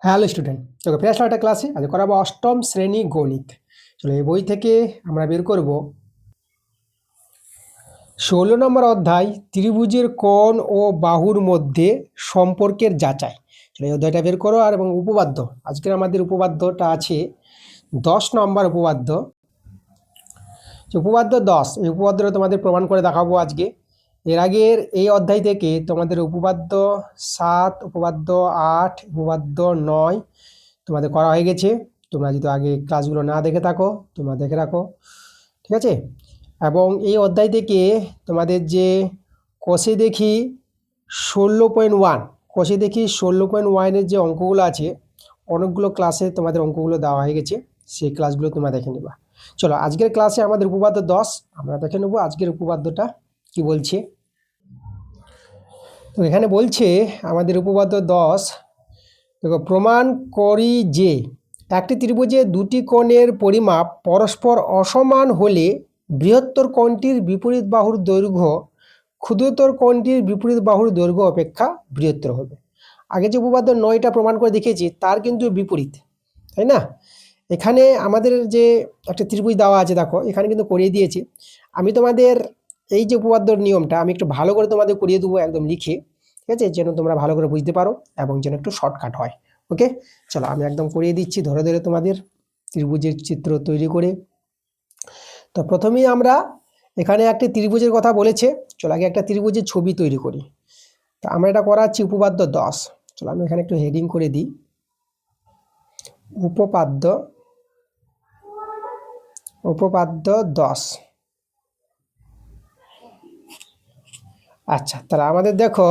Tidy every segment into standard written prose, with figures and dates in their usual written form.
Hello student, তোকে ফের আসলাম একটা ক্লাসে। আজ করাবো অষ্টম শ্রেণী গণিত। চলো এই বই থেকে আমরা বের করব 16 নম্বর অধ্যায়, ত্রিভুজের কোণ ও বাহুর মধ্যে সম্পর্কের যাচাই। চলো এই অধ্যায়টা বের করো। আর এবং উপপাদ্য, আজকের আমাদের উপপাদ্যটা আছে 10 নম্বর উপপাদ্য। উপপাদ্য 10, এই উপপাদ্যটা তোমাদের প্রমাণ করে দেখাবো আজকে। এর আগের এই অধ্যায় থেকে তোমাদের উপপাদ্য 7, উপপাদ্য 8, উপপাদ্য 9 তোমাদের করা হয়ে গেছে। তোমরা যদি আগে ক্লাসগুলো না দেখে থাকো তোমরা দেখে রাখো, ঠিক আছে। এবং এই অধ্যায় থেকে তোমাদের যে কষে দেখি 16.1, কষে দেখি 16.1-এর যে অঙ্কগুলো আছে, অনেকগুলো ক্লাসে তোমাদের অঙ্কগুলো দেওয়া হয়ে গেছে, সেই ক্লাসগুলো তোমরা দেখে নেবা। চলো আজকের ক্লাসে আমাদের উপপাদ্য 10 আমরা দেখে নেবো আজকের উপপাদ্যটা কি বলছে। তো এখানে বলছে আমাদের উপপাদ্য 10, দেখো, প্রমাণ করি যে একটি ত্রিভুজে দুটি কোণের পরিমাপ পরস্পর অসমান হলে বৃহত্তর কোণটির বিপরীত বাহুর দৈর্ঘ্য ক্ষুদ্রতর কোণটির বিপরীত বাহুর দৈর্ঘ্য অপেক্ষা বৃহত্তর হবে। আগে যে উপপাদ্য 9টা প্রমাণ করে দেখিয়েছি তার কিন্তু বিপরীত, তাই না? এখানে আমাদের যে একটা ত্রিভুজ দেওয়া আছে, দেখো এখানে কিন্তু করিয়ে দিয়েছি। আমি তোমাদের এই যে উপপাদ্যর নিয়মটা আমি একটু ভালো করে তোমাদের করিয়ে দেবো একদম লিখে, ঠিক আছে, যেন তোমরা ভালো করে বুঝতে পারো এবং যেন একটু শর্টকাট হয়। ওকে, চলো আমি একদম করিয়ে দিচ্ছি ধরে ধরে তোমাদের ত্রিভুজের চিত্র তৈরি করে। তো প্রথমেই আমরা এখানে একটি ত্রিভুজের কথা বলেছে, চলো আগে একটা ত্রিভুজের ছবি তৈরি করি। তো আমরা এটা করাচ্ছি উপপাদ্য 10। চলো আমি এখানে একটু হেডিং করে দিই, উপপাদ্য 10। আচ্ছা, তাহলে আমাদের দেখো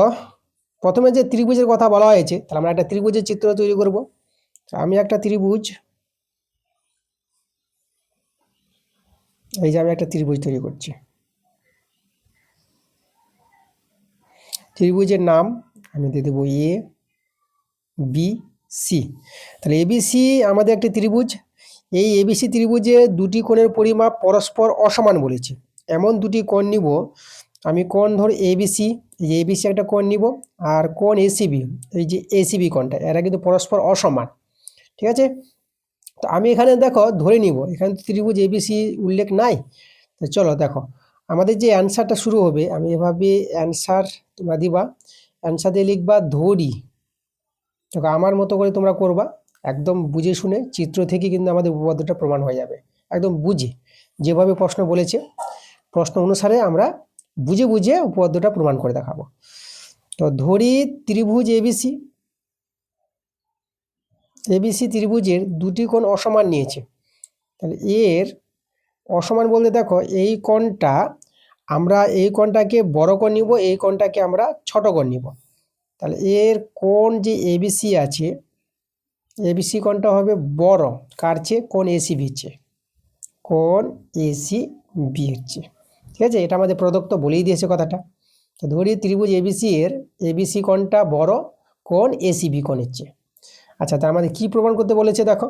প্রথমে যে ত্রিভুজের কথা বলা হয়েছে, তাহলে আমরা একটা ত্রিভুজের চিত্র তৈরি করব। আমি একটা ত্রিভুজ, এই যে আমি একটা ত্রিভুজ তৈরি করছি। ত্রিভুজের নাম আমি দিয়ে দেবো এ বি সি। তাহলে এবিসি আমাদের একটি ত্রিভুজ। এই এবিসি ত্রিভুজে দুটি কোণের পরিমাপ পরস্পর অসমান বলেছে। এমন দুটি কোণ নিব, আমি কোণ ধর এবিসি, এই যে এবিসি একটা কোণ নিব, আর কোণ এসিবি, এই যে এসিবি কোণটা, এরা কিন্তু পরস্পর অসমান, ঠিক আছে। তো আমি এখানে দেখো ধরে নিব, এখানে ত্রিভুজ এবিসি উল্লেখ নাই। তো চলো দেখো আমাদের যে অ্যান্সারটা শুরু হবে, আমি এভাবে অ্যান্সার তোমরা দিবা, অ্যান্সার দিয়ে লিখবা ধরি। দেখো আমার মতো করে তোমরা করবা, একদম বুঝে শুনে চিত্র থেকে কিন্তু আমাদের উপপাদ্যটা প্রমাণ হয়ে যাবে। একদম বুঝে, যেভাবে প্রশ্ন বলেছে প্রশ্ন অনুসারে আমরা বুঝে বুঝে উপপাদ্যটা প্রমাণ করে দেখাবো। তো ধরি ত্রিভুজ এবিসি, এবিসি ত্রিভুজের দুটি কোণ অসমান নিয়েছে। তাহলে এর অসমান বলতে দেখো এই কোণটা, আমরা এই কোণটাকে বড় কোণ নিব, এই কোণটাকে আমরা ছোট কোণ নিব। তাহলে এর কোণ যে এবিসি আছে, এবিসি কোণটা হবে বড় কার চেয়ে? কোণ এসিবি চেয়ে, কোণ এসি বি হচ্ছে, ঠিক আছে। এটা আমাদের প্রদত্ত বলেই দিয়েছে কথাটা। তো ধরি ত্রিভুজ এবিসি এর এবিসি কোণটা বড় কোণ এসিবি কোণের চেয়ে। আচ্ছা, তা আমাদের কি প্রমাণ করতে বলেছে দেখো,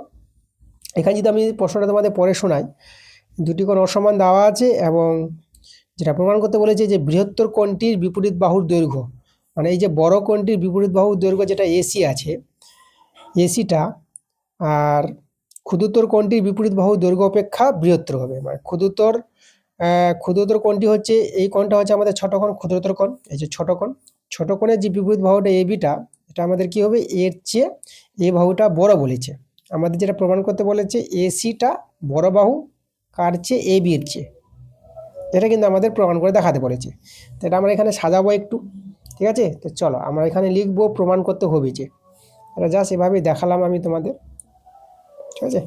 এখানে যদি আমি প্রশ্নটা তোমাদের পড়ে শোনাই, দুটি কোণ অসমান দেওয়া আছে এবং যেটা প্রমাণ করতে বলেছে যে বৃহত্তর কোণটির বিপরীত বাহুর দৈর্ঘ্য, মানে এই যে বড় কোণটির বিপরীত বাহুর দৈর্ঘ্য যেটা এসি আছে, এসিটা, আর ক্ষুদ্রতর কোণটির বিপরীত বাহুর দৈর্ঘ্য অপেক্ষা বৃহত্তর হবে। মানে ক্ষুদ্রতর কোণটি হচ্ছে এই কোণটা হচ্ছে আমাদের ছোট কোণ, ক্ষুদ্রতর কোণ এই যে ছোট কোণ। ছোট কোণের যে বিপরীত বাহুটা এবিটা, এটা আমাদের কি হবে? এর চেয়ে এই বাহুটা বড় বলেছে। আমাদের যেটা প্রমাণ করতে বলেছে এসিটা বড় বাহু কার চেয়ে? এ বির চেয়ে। এটা কিন্তু আমাদের প্রমাণ করে দেখাতে বলেছে। তো এটা আমরা এখানে সাজাবো একটু, ঠিক আছে। তো চলো আমরা এখানে লিখবো প্রমাণ করতে হবে যে, এটা জাস্ট এভাবেই দেখালাম আমি তোমাদের, ঠিক আছে।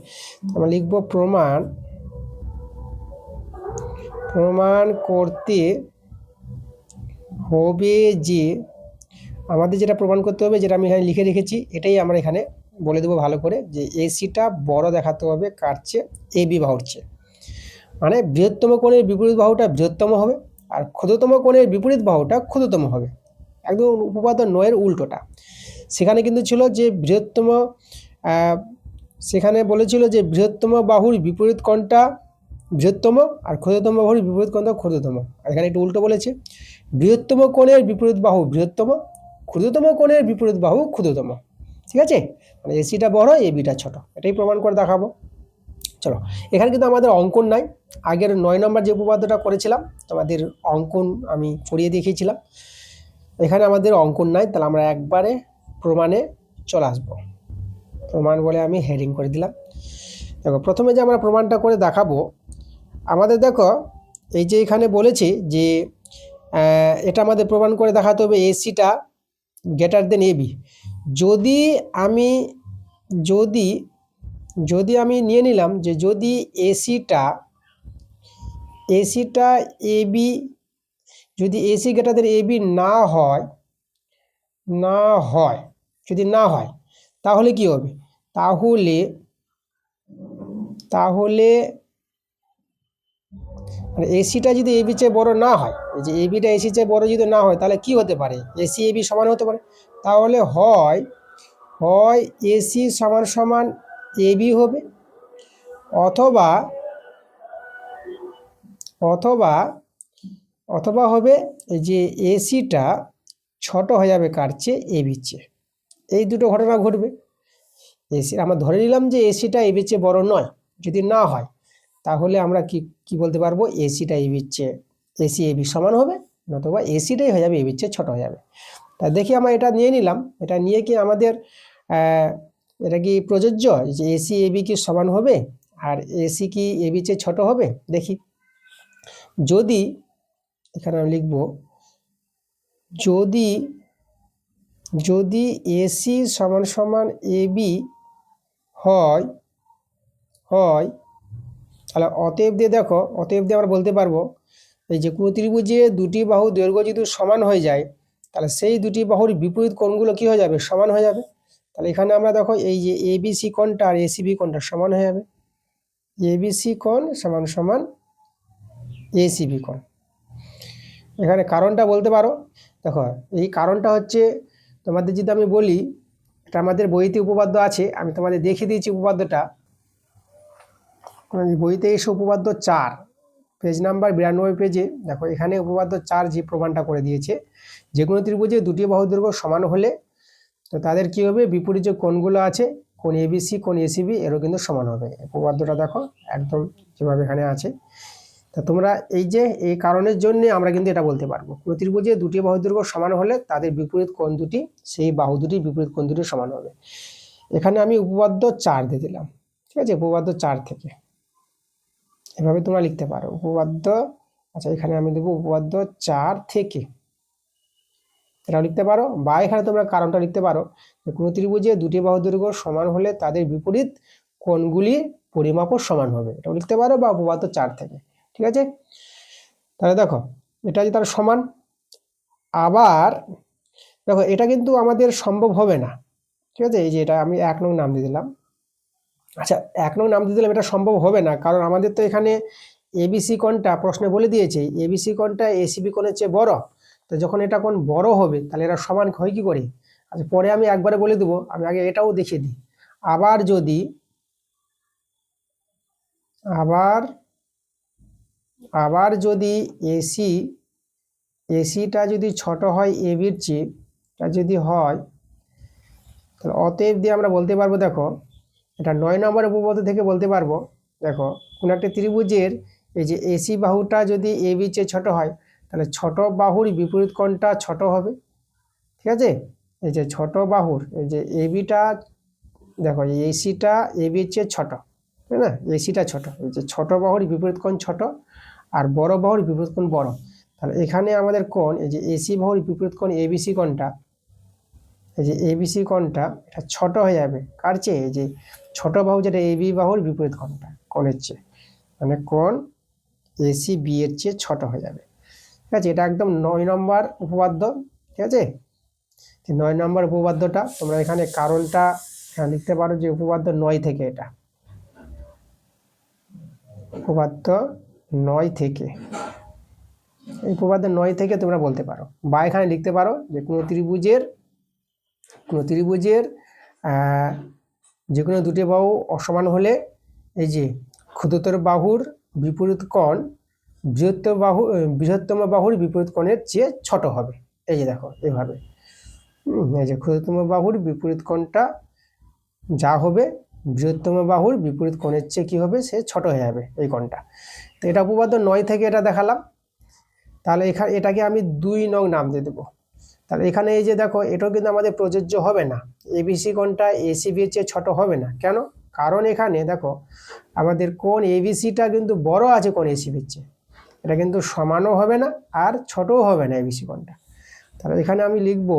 আমরা লিখবো প্রমাণ করতে হবে যে, আমাদের যেটা প্রমাণ করতে হবে, যেটা আমি এখানে লিখে রেখেছি, এটাই আমরা এখানে বলে দেবো ভালো করে, যে এসিটা বড় দেখাতে হবে কার চেয়ে? এ বি বাহুর চেয়ে। মানে বৃহত্তম কোণের বিপরীত বাহুটা বৃহত্তম হবে আর ক্ষুদ্রতম কোণের বিপরীত বাহুটা ক্ষুদ্রতম হবে। একদম উপপাদ্য 9-এর উল্টোটা। সেখানে কিন্তু ছিল যে বৃহত্তম, সেখানে বলেছিল যে বৃহত্তম বাহুর বিপরীত কোণটা বৃহত্তম আর ক্ষুদ্রতম বাহুর বিপরীত কোণটা ক্ষুদ্রতম। আর এখানে একটু উল্টো বলেছে, বৃহত্তম কোণের বিপরীত বাহু বৃহত্তম, ক্ষুদ্রতম কোণের বিপরীত বাহু ক্ষুদ্রতম। ঠিক আছে, মানে এসিটা বড় এবিটা ছোট, এটাই প্রমাণ করে দেখাবো। চলো, এখানে কিন্তু আমাদের অঙ্কন নাই, আগের 9 নম্বর যে উপপাদ্যটা করেছিলাম তোমাদের অঙ্কন আমি করিয়ে দেখিয়েছিলাম, এখানে আমাদের অঙ্কন নাই, তাহলে আমরা একবারে প্রমাণে চলে আসবো। প্রমাণ বলে আমি হেডিং করে দিলাম। দেখো, প্রথমে যে আমরা প্রমাণটা করে দেখাবো, আমাদের দেখো এই যে এখানে বলেছে যে এটা আমাদের প্রমাণ করে দেখাতে হবে এসিটা গ্রেটার দেন এবি। যদি আমি যদি যদি আমি নিয়ে নিলাম যে যদি এসিটা এবি, যদি এসি গ্রেটার দেন এবি না হয়, যদি না হয় তাহলে কি হবে, তাহলে মানে এসিটা যদি এবি চেয়ে বড় না হয়, এই যে এবিটা এসি চেয়ে বড় যদি না হয়, তাহলে কি হতে পারে, এসি এবি সমান হতে পারে। তাহলে হয় এসি সমান সমান এবি হবে, অথবা অথবা অথবা হবে এই যে এসিটা ছোট হয়ে যাবে কার চেয়ে, এবির চেয়ে। এই দুটো ঘটনা ঘটবে। এসি আমরা ধরে নিলাম যে এসিটা এবির চেয়ে বড় নয়, যদি না হয় তাহলে আমরা কি বলতে পারবো, এসিটা এবির চেয়ে, এসি এবি সমান হবে, নতুবা এসিটাই হয়ে যাবে এবির চেয়ে ছোট হয়ে যাবে। তা দেখি আমরা এটা নিয়ে নিলাম, এটা নিয়ে কি আমাদের এটা কি প্রযোজ্য যে এসি এবি কি সমান হবে আর এসি কি এবি চেয়ে ছোট হবে। দেখি, যদি এখানে আমি লিখব যদি এসি সমান সমান এবি হয়, তাহলে অতএব দিয়ে দেখো, অতএব দিয়ে আমরা বলতে পারবো এই যে কোনো ত্রিভুজে দুটি বাহু দৈর্ঘ্য যদি সমান হয়ে যায়, তাহলে সেই দুটি বাহুর বিপরীত কোণগুলো কি হয়ে যাবে, সমান হয়ে যাবে। তাহলে এখানে আমরা দেখো এই যে এবিসি কোণটা আর এসিবি কোণটা সমান হয়ে যাবে, এবিসি কোণ সমান সমান এসিবি কোণ। এখানে কারণটা বলতে পারো, দেখো এই কারণটা হচ্ছে তোমাদের যদি আমি বলি, এটা আমাদের বইতে উপপাদ্য আছে, আমি তোমাদের দেখিয়ে দিয়েছি উপপাদ্যটা, বইতে এসে উপপাদ্য 4 পেজ নাম্বার 92 পেজে দেখো, এখানে উপপাদ্য 4 যে প্রমাণটা করে দিয়েছে, যে কোনো ত্রিভুজে দুটি বাহু দৈর্ঘ্য সমান হলে তো তাদের কি হবে, বিপরীত যে কোণগুলো আছে, কোণ এবিসি কোণ এসিবি এরও কিন্তু সমান হবে। উপপাদ্যটা দেখো একদম যেভাবে এখানে আছে। তা তোমরা এই যে এই কারণের জন্য আমরা কিন্তু এটা বলতে পারবো, কোনো ত্রিভুজে দুটি বাহু দৈর্ঘ্য সমান হলে তাদের বিপরীত কোণ দুটি, সেই বাহু দুটি বিপরীত কোণ দুটি সমান হবে। এখানে আমি উপপাদ্য 4 দিয়ে দিলাম, ঠিক আছে, উপপাদ্য 4 থেকে এভাবে তোমরা লিখতে পারো উপপাদ্য, আচ্ছা এখানে আমি দেবো উপপাদ্য 4 থেকে, এটাও লিখতে পারো, বা এখানে তোমরা কারণটা লিখতে পারো যে কোনো ত্রিভুজে দুটি বাহু দৈর্ঘ্য সমান হলে তাদের বিপরীত কোণগুলির পরিমাপও সমান হবে, এটাও লিখতে পারো, বা উপপাদ্য 4 থেকে। ঠিক আছে, তাহলে দেখো এটা যে তার সমান, আবার দেখো এটা কিন্তু আমাদের সম্ভব হবে না, ঠিক আছে, এই যে এটা আমি 1 নং নাম দিয়ে দিলাম। আচ্ছা 1 নং নাম দিয়ে দিলাম, এটা সম্ভব হবে না, কারণ আমাদের তো এখানে এবিসি কোণটা প্রশ্নে বলে দিয়েছে এবিসি কোণটা এসিবি কোণের চেয়ে বড়, তো যখন এটা কোণ বড় হবে তাহলে এরা সমান হয় কি করে। আচ্ছা পরে আমি একবারে বলে দেবো, আমি আগে এটাও দেখিয়ে দিই। আবার যদি এসিটা যদি ছোট হয় এবির চেয়ে, তা যদি হয় তাহলে অতএব দিয়ে আমরা বলতে পারবো, দেখো এটা 9 নম্বর উপপাদ্য থেকে বলতে পারবো, দেখো কোন একটা ত্রিভুজের এই যে এসি বাহুটা যদি এবি চেয়ে ছোট হয়, তাহলে ছোট বাহুর বিপরীত কোণটা ছোট হবে। ঠিক আছে, এই যে ছোট বাহুর এই যে এবিটা, দেখো এসিটা এবির চেয়ে ছোট, তাই না, এসিটা ছোট, এই যে ছোট বাহুর বিপরীত কোণ ছোট আর বড় বাহুর বিপরীত কোণ বড়। তাহলে এখানে আমাদের কোণ এই যে এসি বাহুর বিপরীত কোণ এবিসি কোণটা, এই যে এবিসি কোণটা এটা ছোট হয়ে যাবে কার চেয়ে, এই যে ছোট বাহু যেটা এবি বাহুর বিপরীত কোণের চেয়ে, মানে কোণ এসি বি এর চেয়ে ছোট হয়ে যাবে। ঠিক আছে, এটা একদম 9 নম্বর উপপাদ্য। ঠিক আছে, 9 নম্বর উপপাদ্যটা তোমরা এখানে কারণটা লিখতে পারো যে উপপাদ্য 9 থেকে, এটা উপপাদ্য 9 থেকে, এই উপপাদ্য 9 থেকে তোমরা বলতে পারো, বা এখানে লিখতে পারো যে কোনো ত্রিভুজের যে কোনো দুটি বাহু অসমান হলে এই যে ক্ষুদ্রতর বাহুর বিপরীত কোণ বৃহত্তম বাহুর বিপরীত কোণের চেয়ে ছোট হবে। এই যে দেখো এভাবে, এই যে ক্ষুদ্রতম বাহুর বিপরীত কোণটা যা হবে বৃহত্তম বাহুর বিপরীত কোণের চেয়ে কী হবে, সে ছোট হয়ে যাবে এই কোণটা। তো এটা উপপাদ্য 9 থেকে এটা দেখালাম। তাহলে এটাকে আমি 2 নং নাম দিয়ে দেবো। তাহলে এখানে এই যে দেখো, এটাও কিন্তু আমাদের প্রযোজ্য হবে না। এবিসি কোণটা এসিবি এর চেয়ে ছোট হবে না, কেন? কারণ এখানে দেখো আমাদের কোণ এবিসিটা কিন্তু বড় আছে কোণ এসিবির চেয়ে, এটা কিন্তু সমানও হবে না আর ছোটও হবে না এবিসি কোণটা। তাহলে এখানে আমি লিখব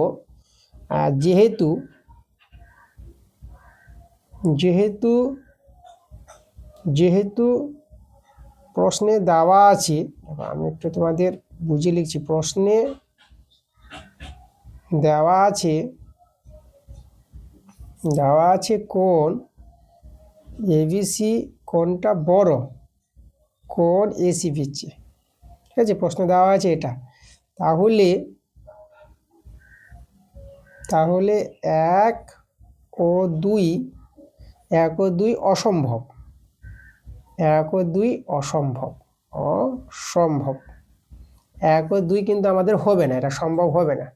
যেহেতু যেহেতু যেহেতু প্রশ্নে দেওয়া আছে, আমি একটু তোমাদের বুঝিয়ে লিখছি, প্রশ্নে দেওয়া আছে কোণ এবিসি কোণটা বড় কোণ এসিবির চেয়ে, ঠিক আছে, প্রশ্ন দেওয়া আছে এটা। তাহলে 1 ও 2 অসম্ভব, 1 ও 2 অসম্ভব 1 ও 2 কিন্তু আমাদের হবে না, এটা সম্ভব হবে না।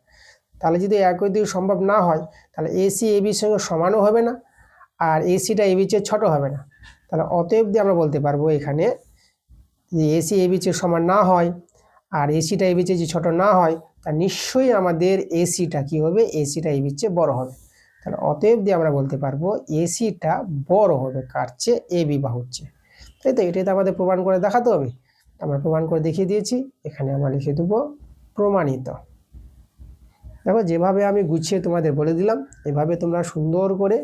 তাহলে যদি 1 ও 2 সম্ভব না হয়, তাহলে এসি এবির সঙ্গে সমানও হবে না আর এসিটা এবির চেয়ে ছোট হবে না। তাহলে অতএব দিয়ে আমরা বলতে পারবো এখানে যে এসি এবির চেয়ে সমান না হয় আর এসিটা এবির চেয়ে যদি ছোট না হয়, তা নিশ্চয়ই আমাদের এসিটা কি হবে, এসিটা এবির চেয়ে বড় হবে। তাহলে অতএব দিয়ে আমরা বলতে পারবো এসিটা বড় হবে কার চেয়ে, এবি বাহুর চেয়ে। তাই তো, এটাই তো আমাদের প্রমাণ করে দেখাতে হবে। আমরা প্রমাণ করে দেখিয়ে দিয়েছি, এখানে আমরা লিখে দেবো প্রমাণিত। দেখো যেভাবে আমি গুছিয়ে তোমাদের বলে দিলাম, এভাবে তোমরা সুন্দর করে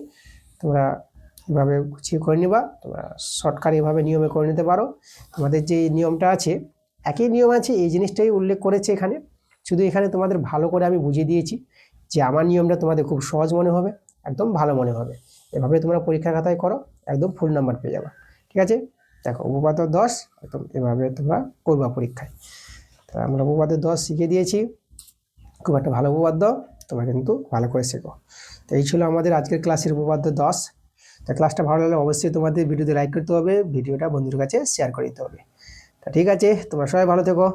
তোমরা এভাবে গুছিয়ে করে নিবা। তোমরা শর্টকাট এভাবে নিয়মে করে নিতে পারো। তোমাদের যে নিয়মটা আছে, একই নিয়ম আছে, এই জিনিসটাই উল্লেখ করেছে এখানে, শুধু এখানে তোমাদের ভালো করে আমি বুঝিয়ে দিয়েছি যে আমার নিয়মটা তোমাদের খুব সহজ মনে হবে, একদম ভালো মনে হবে। এভাবে তোমরা পরীক্ষা খাতায় করো, একদম ফুল নাম্বার পেয়ে যাবে। ঠিক আছে, দেখো উপপাদ্য 10 একদম এভাবে তোমরা করবা পরীক্ষায়। তা আমরা উপপাদ্য 10 শিখে দিয়েছি, খুব একটা ভালো উপপাদ্য, তোমরা কিন্তু ভালো করে শেখো। তো এই ছিল আমাদের আজকের ক্লাসের উপপাদ্য 10। তা ক্লাসটা ভালো লাগলে অবশ্যই তোমাদের ভিডিওতে লাইক করতে হবে, ভিডিওটা বন্ধুদের কাছে শেয়ার করে দিতে হবে। তা ঠিক আছে, তোমরা সবাই ভালো থেকো।